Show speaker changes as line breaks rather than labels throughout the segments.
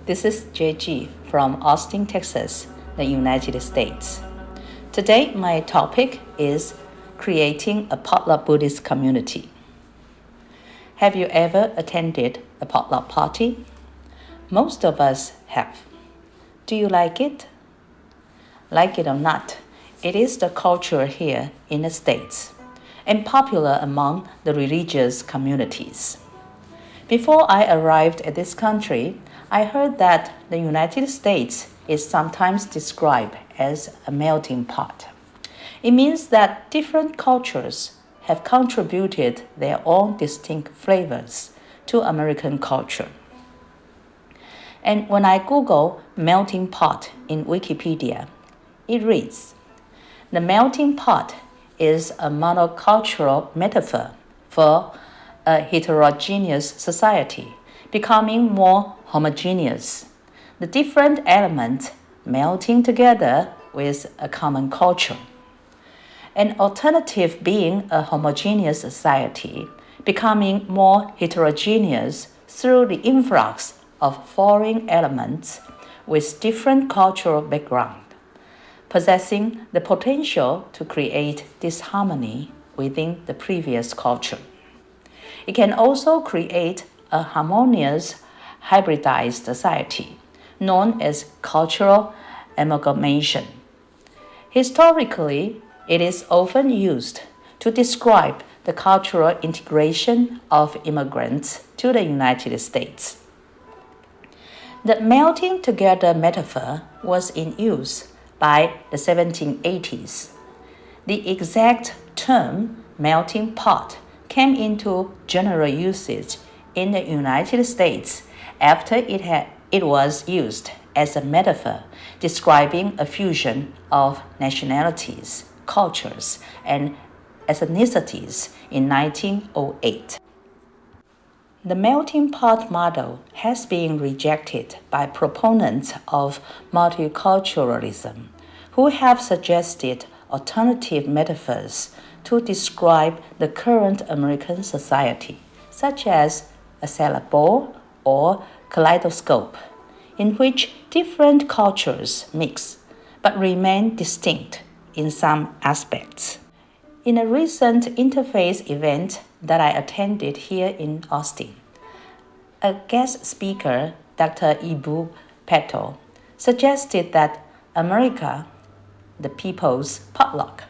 This is Jue Ji from Austin, Texas, the United States. Today, my topic is creating a Potluck Buddhist community. Have you ever attended a potluck party? Most of us have. Do you like it? Like it or not, it is the culture here in the States and popular among the religious communities. Before I arrived at this country, I heard that the United States is sometimes described as a melting pot. It means that different cultures have contributed their own distinct flavors to American culture. And when I Google melting pot in Wikipedia, it reads, "The melting pot is a monocultural metaphor for a heterogeneous society becoming more homogeneous, the different elements melting together with a common culture. An alternative being a homogeneous society becoming more heterogeneous through the influx of foreign elements with different cultural background, possessing the potential to create disharmony within the previous culture. It can also create a harmonious hybridized society known as cultural amalgamation. Historically, it is often used to describe the cultural integration of immigrants to the United States. The melting together metaphor was in use by the 1780s. The exact term melting pot came into general usage in the United States after it was used as a metaphor describing a fusion of nationalities, cultures, and ethnicities in 1908. The melting pot model has been rejected by proponents of multiculturalism, who have suggested alternative metaphors to describe the current American society, such as a salad bowl or kaleidoscope, in which different cultures mix but remain distinct in some aspects. In a recent interfaith event that I attended here in Austin, a guest speaker, Dr. Ibu Peto, suggested that America, the people's potluck.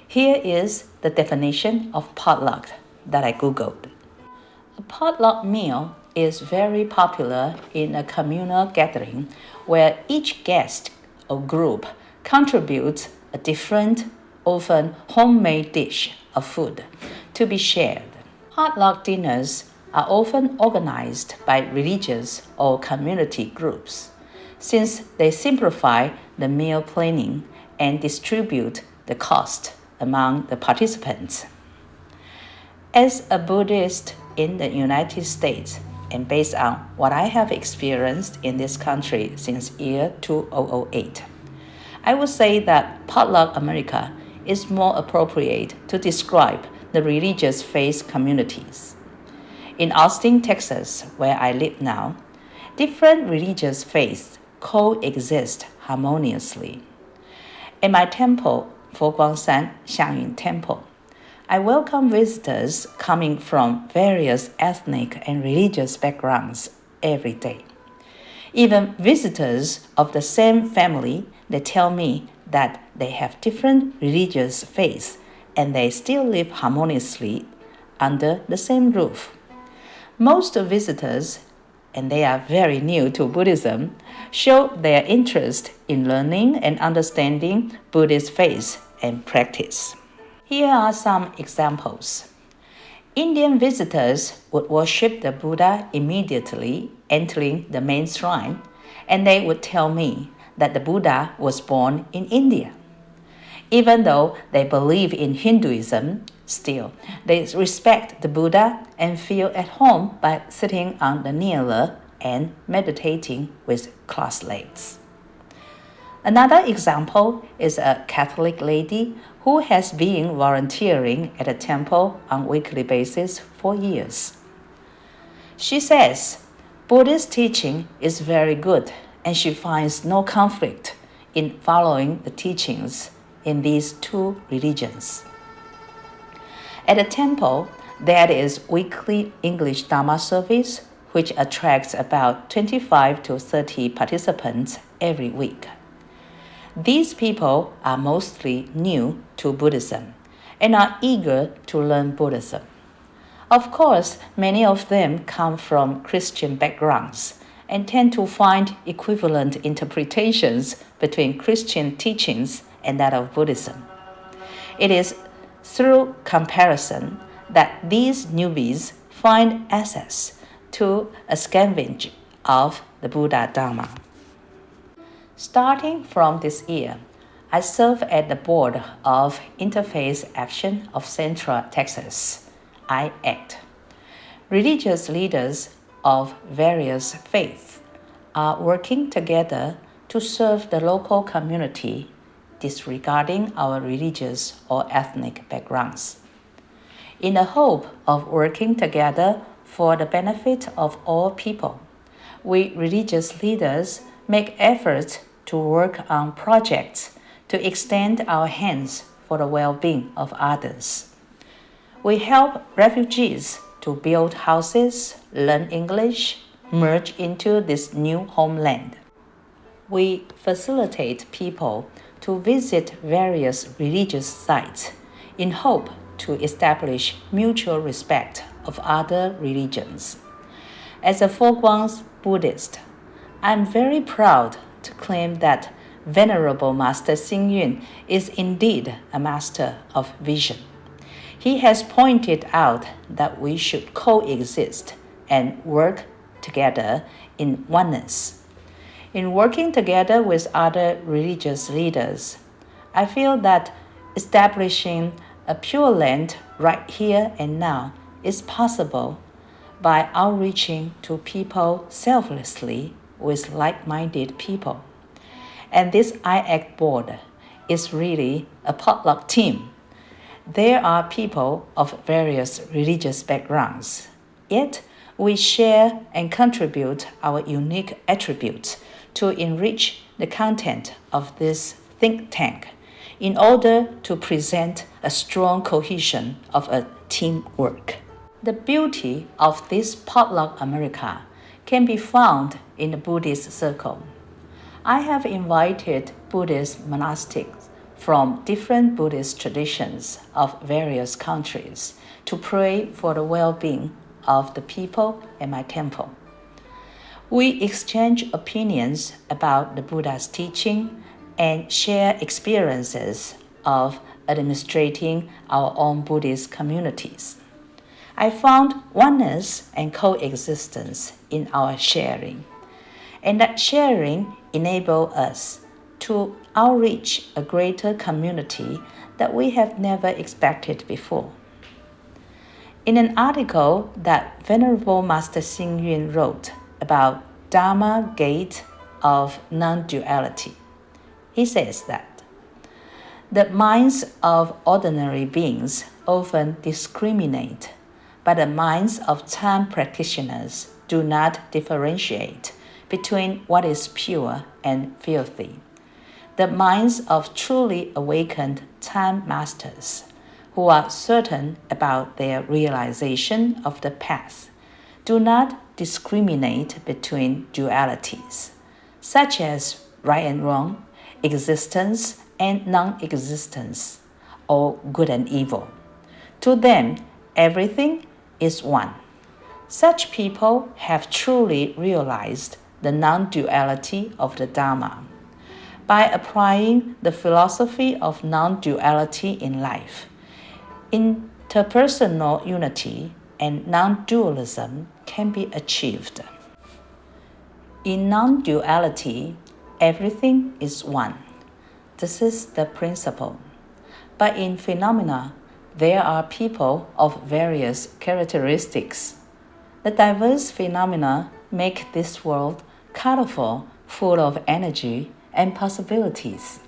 Here is the definition of potluck that I Googled. A potluck meal is very popular in a communal gathering where each guest or group contributes a different, often homemade dish of food to be shared. Potluck dinners are often organized by religious or community groups, since they simplify the meal planning and distribute the cost among the participants. As a Buddhist in the United States, and based on what I have experienced in this country since year 2008, I would say that Potluck America is more appropriate to describe the religious faith communities. In Austin, Texas, where I live now, different religious faiths coexist harmoniously. In my temple, Guang Shan Yun Temple, I welcome visitors coming from various ethnic and religious backgrounds every day. Even visitors of the same family, they tell me that they have different religious faiths and they still live harmoniously under the same roof. Most visitors, and they are very new to Buddhism, show their interest in learning and understanding Buddhist faith and practice. Here are some examples. Indian visitors would worship the Buddha immediately entering the main shrine, and they would tell me that the Buddha was born in India. Even though they believe in Hinduism, still, they respect the Buddha and feel at home by sitting on the kneeler and meditating with crossed legs. Another example is a Catholic lady who has been volunteering at a temple on a weekly basis for years. She says, Buddhist teaching is very good, and she finds no conflict in following the teachings in these two religions. At the temple, there is weekly English Dharma service, which attracts about 25 to 30 participants every week. These people are mostly new to Buddhism and are eager to learn Buddhism. Of course, many of them come from Christian backgrounds and tend to find equivalent interpretations between Christian teachings and that of Buddhism. It is through comparison that these newbies find access to a scavenge of the Buddha Dharma. Starting from this year, I serve at the board of Interfaith Action of Central Texas, IACT. Religious leaders of various faiths are working together to serve the local community, disregarding our religious or ethnic backgrounds. In the hope of working together for the benefit of all people, we religious leaders make efforts to work on projects to extend our hands for the well-being of others. We help refugees to build houses, learn English, merge into this new homeland. We facilitate people to visit various religious sites in hope to establish mutual respect of other religions. As a Potluck Buddhist, I am very proud to claim that Venerable Master Hsing Yun is indeed a master of vision. He has pointed out that we should coexist and work together in oneness. In working together with other religious leaders, I feel that establishing a pure land right here and now is possible by outreaching to people selflessly with like-minded people. And this IACT board is really a potluck team. There are people of various religious backgrounds, yet we share and contribute our unique attributes to enrich the content of this think tank in order to present a strong cohesion of a teamwork. The beauty of this Potluck America can be found in the Buddhist circle. I have invited Buddhist monastics from different Buddhist traditions of various countries to pray for the well-being of the people at my temple. We exchange opinions about the Buddha's teaching and share experiences of administrating our own Buddhist communities. I found oneness and coexistence in our sharing, and that sharing enables us to outreach a greater community that we have never expected before. In an article that Venerable Master Hsing Yun wrote about Dharma Gate of non-duality, he says that the minds of ordinary beings often discriminate, but the minds of time practitioners do not differentiate between what is pure and filthy. The minds of truly awakened time masters, who are certain about their realization of the path, do not discriminate between dualities, such as right and wrong, existence and non-existence, or good and evil. To them, everything is one. Such people have truly realized the non-duality of the Dharma. By applying the philosophy of non-duality in life, interpersonal unity and non-dualism can be achieved. In non-duality, everything is one. This is the principle. But in phenomena, there are people of various characteristics. The diverse phenomena make this world colorful, full of energy and possibilities.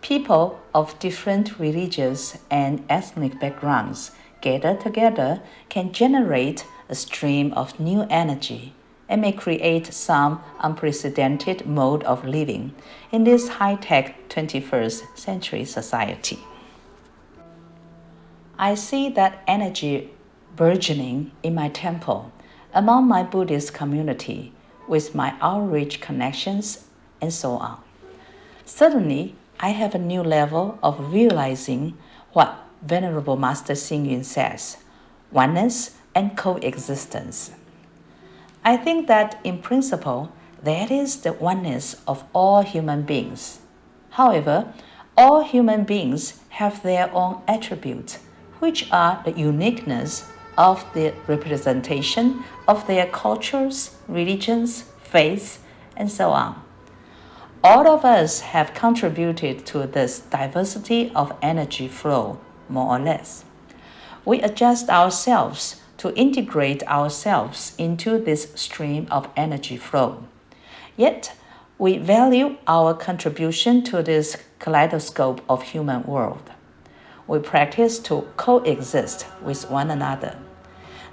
People of different religious and ethnic backgrounds gathered together can generate a stream of new energy and may create some unprecedented mode of living in this high-tech 21st century society. I see that energy burgeoning in my temple, among my Buddhist community, with my outreach connections, and so on. Suddenly, I have a new level of realizing what Venerable Master Hsing Yun says, oneness and coexistence. I think that in principle, that is the oneness of all human beings. However, all human beings have their own attributes, which are the uniqueness of the representation of their cultures, religions, faiths, and so on. All of us have contributed to this diversity of energy flow, more or less. We adjust ourselves to integrate ourselves into this stream of energy flow. Yet, we value our contribution to this kaleidoscope of human world. We practice to coexist with one another.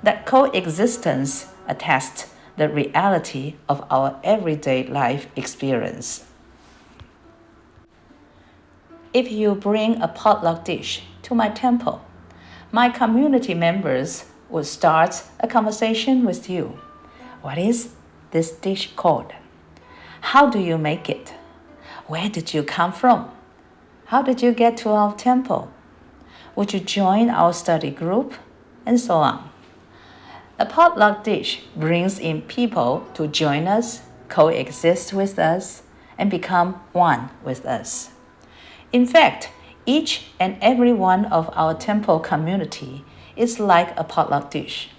That coexistence attests the reality of our everyday life experience. If you bring a potluck dish to my temple, my community members would start a conversation with you. What is this dish called? How do you make it? Where did you come from? How did you get to our temple? Would you join our study group? And so on. A potluck dish brings in people to join us, coexist with us, and become one with us. In fact, each and every one of our temple community is like a potluck dish.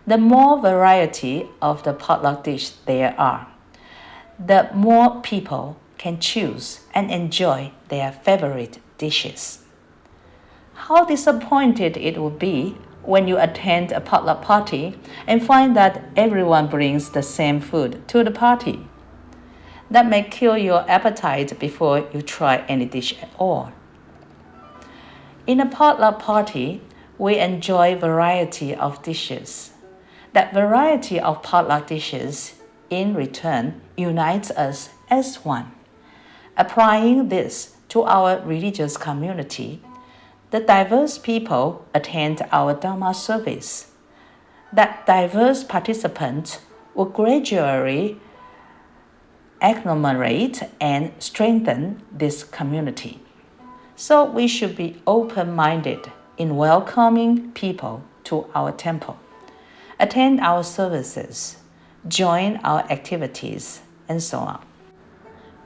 The more variety of the potluck dish there are, the more people can choose and enjoy their favorite dishes. How disappointed it would be when you attend a potluck party and find that everyone brings the same food to the party. That may kill your appetite before you try any dish at all. In a potluck party, we enjoy variety of dishes. That variety of potluck dishes, in return, unites us as one. Applying this to our religious community, the diverse people attend our Dharma service. That diverse participants will gradually agglomerate and strengthen this community. So we should be open-minded in welcoming people to our temple, attend our services, join our activities, and so on.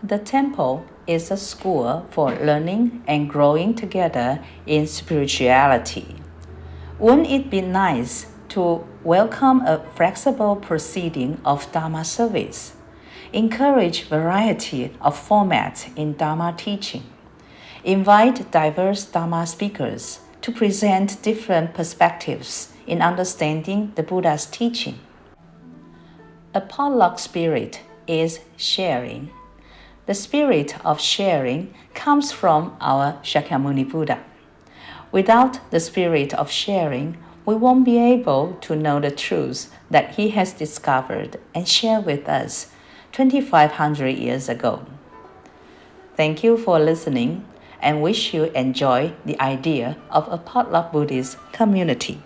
The temple is a school for learning and growing together in spirituality. Wouldn't it be nice to welcome a flexible proceeding of Dharma service, encourage variety of formats in Dharma teaching, invite diverse Dharma speakers to present different perspectives in understanding the Buddha's teaching? A potluck spirit is sharing. The spirit of sharing comes from our Shakyamuni Buddha. Without the spirit of sharing, we won't be able to know the truths that he has discovered and shared with us 2,500 years ago. Thank you for listening and wish you enjoy the idea of a potluck Buddhist community.